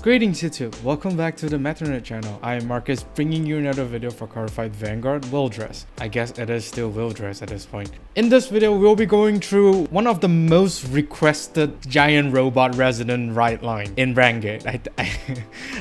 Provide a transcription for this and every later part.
Greetings YouTube, welcome back to the Metronet channel. I am Marcus, bringing you another video for Cardfight Vanguard Overdress. I guess it is still Overdress at this point. In this video, we'll be going through one of the most requested giant robot resident Rideline in Brandt Gate. I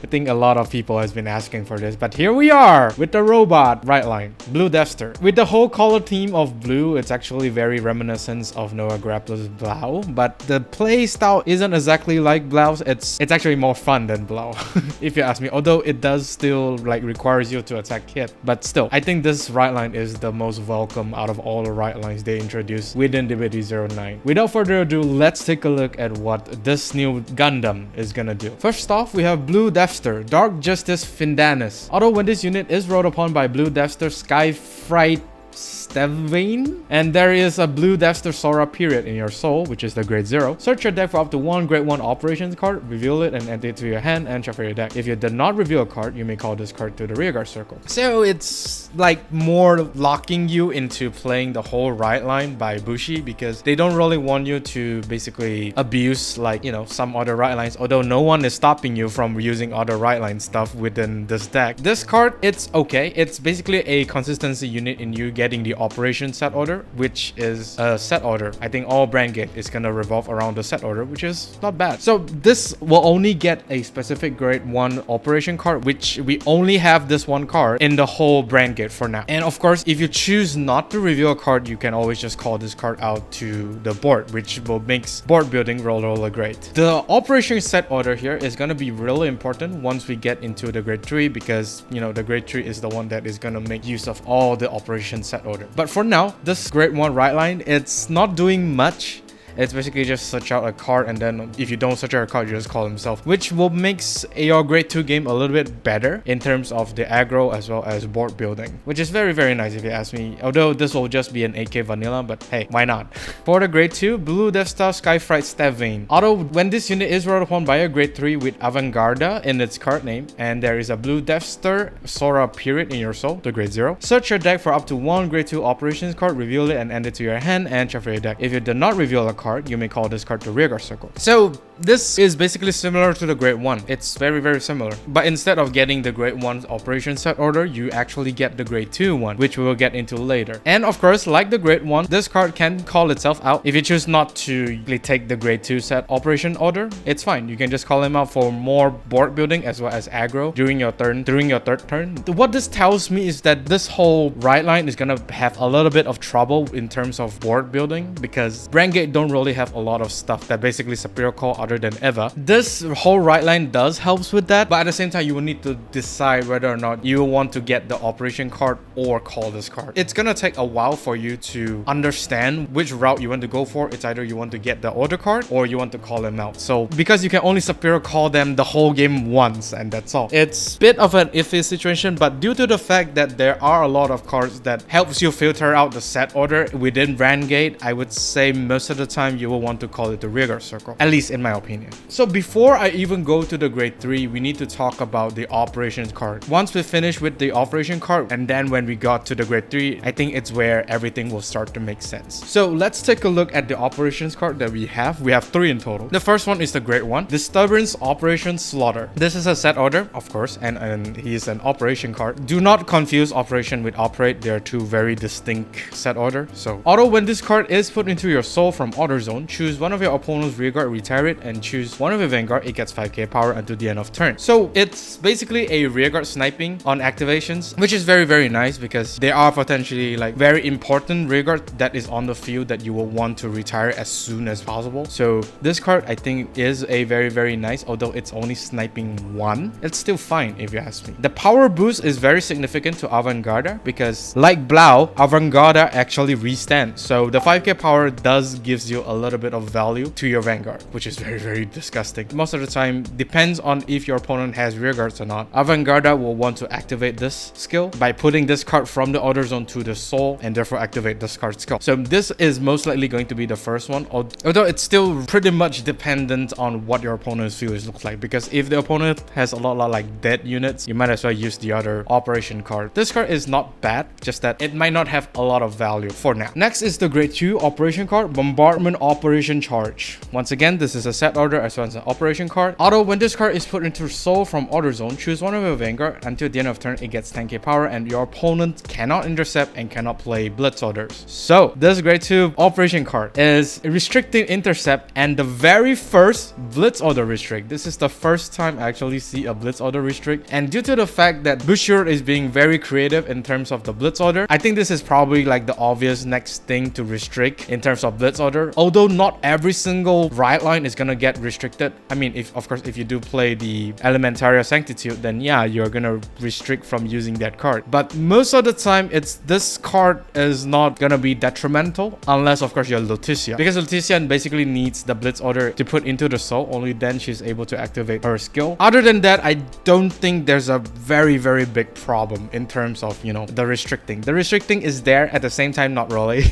think a lot of people has been asking for this, but here we are with the robot Rideline, Blue Deathster. With the whole color theme of blue, it's actually very reminiscent of Noah Grappler's Blau, but the play style isn't exactly like Blau's. It's actually more fun than Blau, if you ask me, although it does still requires you to attack hit. But still, I think this Rideline is the most welcome out of all the Ridelines they introduced within DBD09. Without further ado, let's take a look at what this new Gundam is gonna do. First off, we have Blue Deathster, Dark Justice Findanis. Although when this unit is rode upon by Blue Deathster, Skyfright, Stellvein, and there is a Blue Deathster Sora Piriod in your soul, which is the grade 0. Search your deck for up to one grade 1 operations card, reveal it and add it to your hand and shuffle your deck. If you did not reveal a card, you may call this card to the rearguard circle. So it's like more locking you into playing the whole Rideline by Bushi, because they don't really want you to basically abuse some other Ridelines, although no one is stopping you from using other Rideline stuff within this deck. This card, it's okay. It's basically a consistency unit in you getting the operation set order, which is a set order. I think all Brandt Gate is gonna revolve around the set order, which is not bad. So this will only get a specific grade 1 operation card, which we only have this one card in the whole Brandt Gate for now. And of course, if you choose not to reveal a card, you can always just call this card out to the board, which will make board building roller great. The operation set order here is gonna be really important once we get into the grade 3, because the grade 3 is the one that is gonna make use of all the operation set order. But for now, this grade 1 Rideline, it's not doing much. It's basically just search out a card, and then if you don't search out a card, you just call himself, which will makes your grade 2 game a little bit better in terms of the aggro as well as board building, which is very, very nice if you ask me. Although this will just be an AK vanilla, but hey, why not? For the grade 2, Blue Deathster Skyfright Stellvein. Although when this unit is rolled upon by a grade 3 with Avantgarda in its card name, and there is a Blue Deathster Sora Piriod in your soul, the grade 0. Search your deck for up to one grade 2 operations card, reveal it and add it to your hand and shuffle your deck. If you did not reveal a card, you may call this card to rearguard circle. So this is basically similar to the grade 1. It's very, very similar, but instead of getting the grade 1 operation set order, you actually get the grade 2 one, which we will get into later. And of course, like the grade 1, this card can call itself out. If you choose not to take the grade 2 set operation order, it's fine. You can just call him out for more board building as well as aggro during your third turn. What this tells me is that this whole Rideline is gonna have a little bit of trouble in terms of board building, because Brandt Gate don't really have a lot of stuff that basically superior call other than Eva. This whole Rideline does helps with that, but at the same time, you will need to decide whether or not you want to get the operation card or call this card. It's gonna take a while for you to understand which route you want to go for. It's either you want to get the order card or you want to call them out. So because you can only superior call them the whole game once, and that's all. It's a bit of an iffy situation, but due to the fact that there are a lot of cards that helps you filter out the set order within Brandt Gate, I would say most of the time you will want to call it the rearguard circle, at least in my opinion. So before I even go to the grade 3, we need to talk about the operations card. Once we finish with the operation card, and then when we got to the grade 3, I think it's where everything will start to make sense. So let's take a look at the operations card that we have. We have 3 in total. The first one is the grade 1, Disturbance Operation Slaughter. This is a set order, of course, and he is an operation card. Do not confuse operation with operate. They are two very distinct set order. So although when this card is put into your soul from order zone, choose one of your opponent's rearguard, retire it, and choose one of your Vanguard. It gets 5k power until the end of turn. So it's basically a rearguard sniping on activations, which is very, very nice, because there are potentially very important rearguard that is on the field that you will want to retire as soon as possible. So this card, I think, is a very, very nice, although it's only sniping 1. It's still fine if you ask me. The power boost is very significant to Avantgarda, because like Blau, Avantgarda actually restands. So the 5k power does gives you a little bit of value to your Vanguard, which is very, very disgusting. Most of the time, depends on if your opponent has rearguards or not. Avantgarda will want to activate this skill by putting this card from the order zone to the soul, and therefore activate this card skill. So this is most likely going to be the first one, although it's still pretty much dependent on what your opponent's field looks like, because if the opponent has a lot like dead units, you might as well use the other operation card. This card is not bad, just that it might not have a lot of value for now. Next is the grade 2 operation card, Bombardment Bombardment Operation Charge. Once again, this is a set order as well as an operation card. Auto, when this card is put into Soul from Order Zone, choose one of your Vanguard. Until the end of turn, it gets 10k power and your opponent cannot intercept and cannot play Blitz orders. So this grade 2 operation card is restricting intercept and the very first Blitz order restrict. This is the first time I actually see a Blitz order restrict, and due to the fact that Bushiroad is being very creative in terms of the Blitz order, I think this is probably like the obvious next thing to restrict in terms of Blitz order. Although not every single Rideline is gonna get restricted. I mean, if of course if you do play the Elementaria Sanctitude, then yeah, you're gonna restrict from using that card. But most of the time, this card is not gonna be detrimental unless of course you're Leticia, because Leticia basically needs the Blitz order to put into the Soul. Only then she's able to activate her skill. Other than that, I don't think there's a very big problem in terms of, you know, the restricting. The restricting is there, at the same time not really.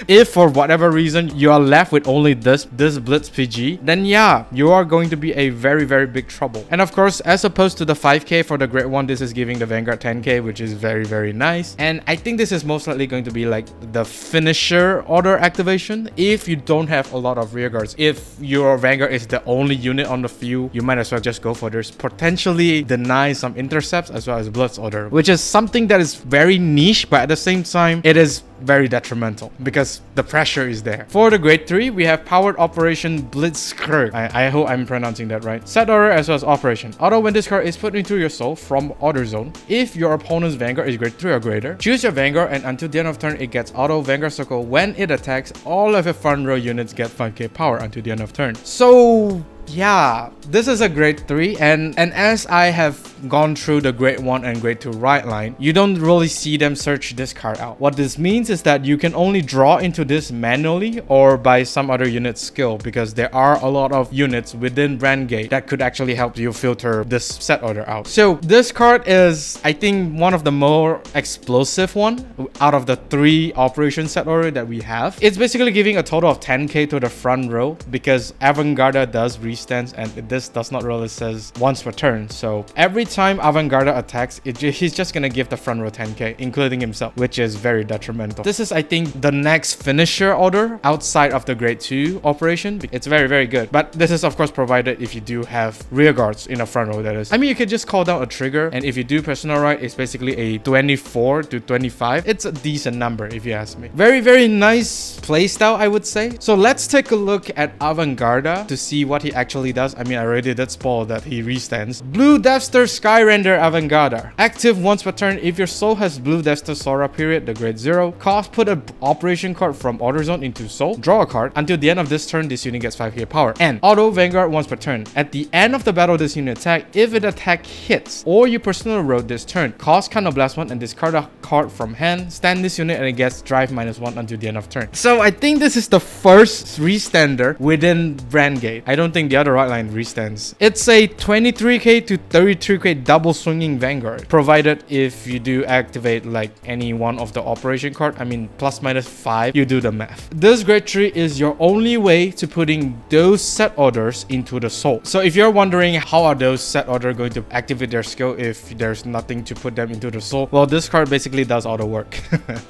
If for whatever reason you are left with only this Blitz PG, then yeah, you are going to be a very big trouble. And of course, as opposed to the 5k for the grade 1, this is giving the Vanguard 10k, which is very nice. And I think this is most likely going to be like the finisher order activation if you don't have a lot of rear guards. If your Vanguard is the only unit on the field, you might as well just go for this. Potentially deny some intercepts as well as Blitz order, which is something that is very niche, but at the same time, it is very detrimental because the pressure is there. For the grade 3, we have Powered Operation Blitzkrieg. I hope I'm pronouncing that right. Set order as well as operation. Auto, when this card is put into your Soul from Order Zone, if your opponent's Vanguard is grade 3 or greater, choose your Vanguard and until the end of turn, it gets auto Vanguard Circle. When it attacks, all of your front row units get 5k power until the end of turn. So yeah, this is a grade 3, and as I have gone through the grade 1 and grade 2 Rideline, you don't really see them search this card out. What this means is that you can only draw into this manually or by some other unit skill, because there are a lot of units within Brandt Gate that could actually help you filter this set order out. So this card is, I think, one of the more explosive one out of the 3 operation set order that we have. It's basically giving a total of 10k to the front row because Avantgarda does restance, and this does not really says once per turn. So every time Avantgarda attacks, he's just gonna give the front row 10k, including himself, which is very detrimental. This is, I think, the next finisher order outside of the grade 2 operation. It's very good, but this is of course provided if you do have rear guards in the front row, that is. I mean, you could just call down a trigger, and if you do personal right, it's basically a 24 to 25. It's a decent number if you ask me. Very nice playstyle, I would say. So let's take a look at Avantgarda to see what he actually does. I mean, I already did spoil that he restands. Blue Deathster Skyrender Avantgarda. Active once per turn. If your Soul has Blue Deathster Sora Piriod, the grade 0, cost, put an operation card from Order Zone into Soul. Draw a card. Until the end of this turn, this unit gets 5k power. And auto Vanguard once per turn. At the end of the battle, this unit attack, if it attack hits or you personal road this turn, cost Blast 1 and discard a card from hand. Stand this unit and it gets drive -1 until the end of turn. So I think this is the first restander within Brandt Gate. I don't think the other Rideline restands. It's a 23k to 33k double swinging Vanguard, provided if you do activate like any one of the operation card. I mean, ±5, you do the math. This grade 3 is your only way to putting those set orders into the Soul. So if you're wondering how are those set order going to activate their skill if there's nothing to put them into the Soul, well, this card basically does all the work.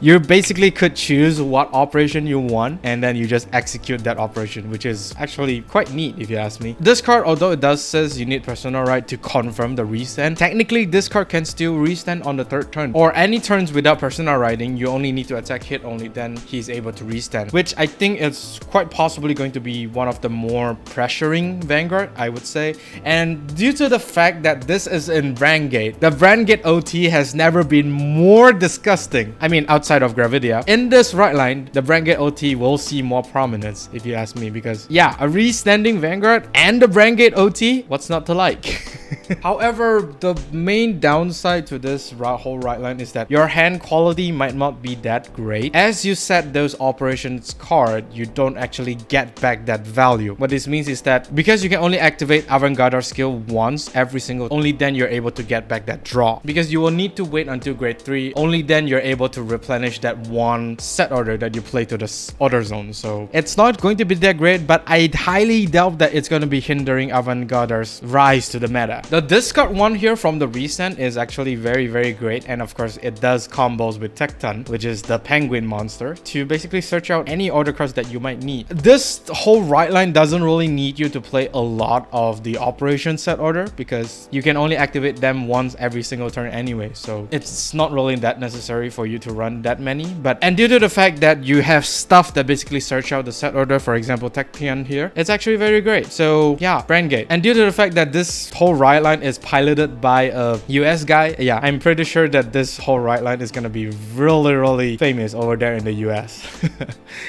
You basically could choose what operation you want and then you just execute that operation, which is actually quite neat if you ask me. This card, although it does says you need personal right to confirm the restand, technically this card can still restand on the 3rd turn or any turns without personal riding. You only need to attack hit, only then he's able to restand, which I think is quite possibly going to be one of the more pressuring Vanguard, I would say. And due to the fact that this is in Brandt Gate, the Brandt Gate OT has never been more disgusting. I mean, outside of Gravidia. In this Rideline, the Brandt Gate OT will see more prominence if you ask me, because yeah, a restanding Vanguard and the Brandt Gate OT, what's not to like? However, the main downside to this whole Rideline is that your hand quality might not be that great. As you set those operations card, you don't actually get back that value. What this means is that because you can only activate Avantgarda skill once every single, only then you're able to get back that draw. Because you will need to wait until grade 3, only then you're able to replenish that one set order that you play to the Order Zone. So it's not going to be that great, but I highly doubt that it's going to be hindering Avantgarda's rise to the meta. The The discard one here from the recent is actually very great, and of course it does combos with Tecton, which is the penguin monster, to basically search out any order cards that you might need. This whole Rideline doesn't really need you to play a lot of the operation set order because you can only activate them once every single turn anyway, so it's not really that necessary for you to run that many. And due to the fact that you have stuff that basically search out the set order, for example Tecton here, it's actually very great. So yeah, Brandt Gate. And due to the fact that this whole Rideline is piloted by a US guy, yeah, I'm pretty sure that this whole Rideline is gonna be really famous over there in the US.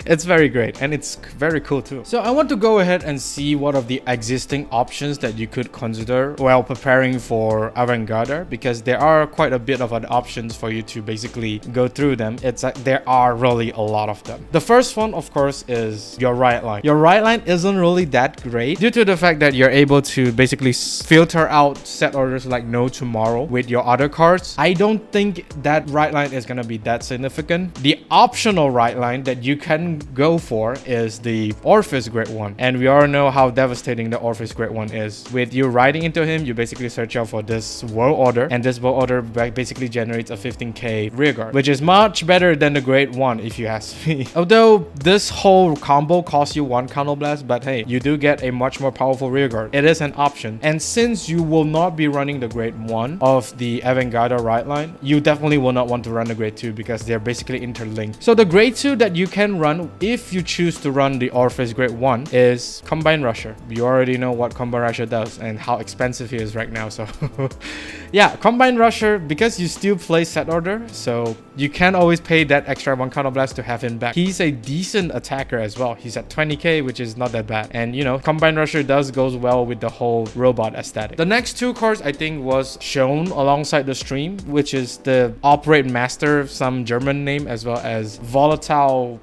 It's very great and it's very cool too. So I want to go ahead and see what of the existing options that you could consider while preparing for Avantgarda, because there are quite a bit of options for you to basically go through them. It's like there are really a lot of them. The first one, of course, is your Rideline. Your Rideline isn't really that great due to the fact that you're able to basically filter out set orders like no tomorrow with your other cards. I don't think that Rideline is gonna be that significant. The optional Rideline that you can go for is the Orpheus Great One, and we all know how devastating the Orpheus Great One is. With you riding into him, you basically search out for this World Order, and this World Order basically generates a 15k rearguard, which is much better than the Great One if you ask me. Although this whole combo costs you 1 counterblast, but hey, you do get a much more powerful rearguard. It is an option, and since you will not be running the Great One of the Avantgarda Rideline, you definitely will not want to run the Grade 2 because they're basically interlinked. So the Grade 2 that you can run if you choose to run the Orpheus Grade 1 is Combine Rusher. You already know what Combine Rusher does and how expensive he is right now, so yeah, Combine Rusher, because you still play set order, so you can always pay that extra 1 counterblast to have him back. He's a decent attacker as well. He's at 20k, which is not that bad, and you know, Combine Rusher goes well with the whole robot aesthetic. The next 2 cards I think was shown alongside the stream, which is the Operate Master, some German name, as well as Volatile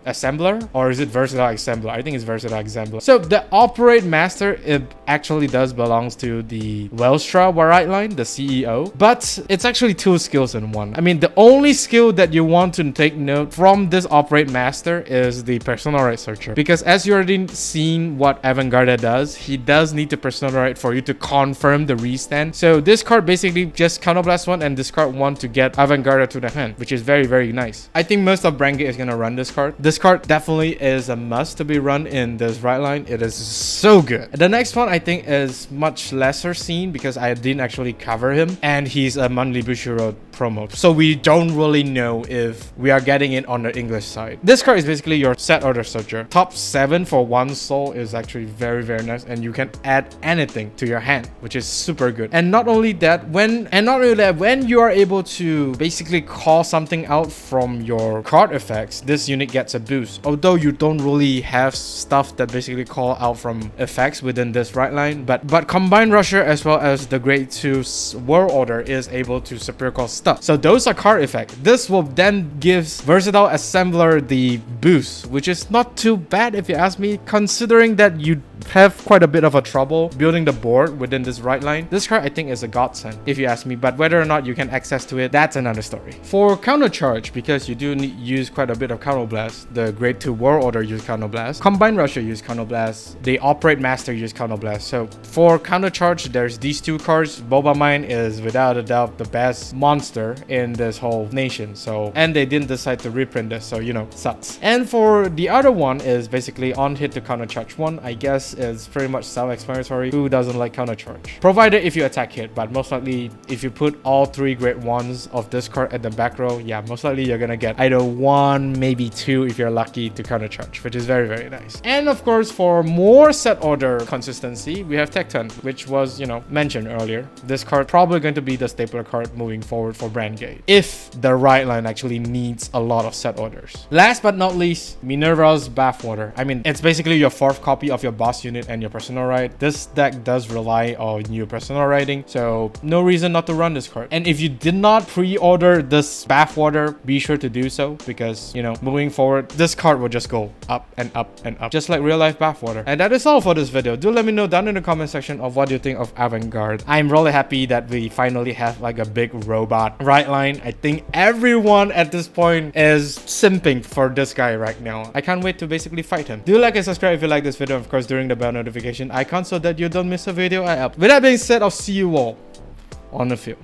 Assembler, or is it Versatile Assembler? I think it's Versatile Assembler. So the Operate Master, it actually does belongs to the Welstra Rideline, the CEO, but it's actually 2 skills in one. I mean, the only skill that you want to take note from this Operate Master is the Personal Right Searcher, because as you already seen what Avantgarda does, he does need to Personal Right for you to confirm the restand. So this card basically just counterblast 1 and discard 1 to get Avantgarda to the hand, which is very nice. I think most of Brandt Gate is gonna run this card. This card definitely is a must to be run in this Rideline. It is so good. The next one I think is much lesser seen because I didn't actually cover him, and he's a monthly Bushiroad promo, so we don't really know if we are getting it on the English side. This card is basically your set order searcher. Top 7 for 1 soul is actually very nice, and you can add anything to your hand, which is super good. And not only that, when you are able to basically call something out from your card effects, this unit gets a boost. Although you don't really have stuff that basically call out from effects within this Rideline, but Combine Rusher as well as the Grade 2 World Order is able to superior call stuff. So those are card effects. This will then give Versatile Assembler the boost, which is not too bad if you ask me, considering that you have quite a bit of a trouble building the board within this Rideline. This card I think is a godsend if you ask me, but whether or not you can access to it, that's another story. For counter charge, because you do use quite a bit of counterblast, the Grade 2 World Order use counterblast, Combine Rusher use counterblast, the Operate Master use counterblast. So for counter charge, there's these 2 cards. Bombardment is without a doubt the best monster in this whole nation, so, and they didn't decide to reprint this, so you know, sucks. And for the other one is basically on hit to counter charge 1. I guess is pretty much self-explanatory. Who doesn't like counter charge? Provided if you attack hit, but most likely if you put all 3 Grade 1s of this card at the back row, yeah, most likely you're gonna get either 1, maybe 2 if you're lucky to counter charge, which is very nice. And of course, for more set order consistency, we have Tecton, which was, you know, mentioned earlier. This card probably going to be the stapler card moving forward for Brandt Gate if the Rideline actually needs a lot of set orders. Last but not least, Minerva's Bathwater. I mean, it's basically your 4th copy of your boss unit and your personal ride. This deck does rely on your personal riding, so no reason not to run this card. And if you did not pre-order this Bathwater, be sure to do so, because you know, moving forward, this card will just go up and up and up, just like real life bathwater. And that is all for this video. Do let me know down in the comment section of what you think of Avantgarda. I'm really happy that we finally have like a big robot. Rideline, I think everyone at this point is simping for this guy right now. I can't wait to basically fight him. Do like and subscribe if you like this video, of course, during the bell notification icon so that you don't miss a video I up. With that being said, I'll see you all on the field.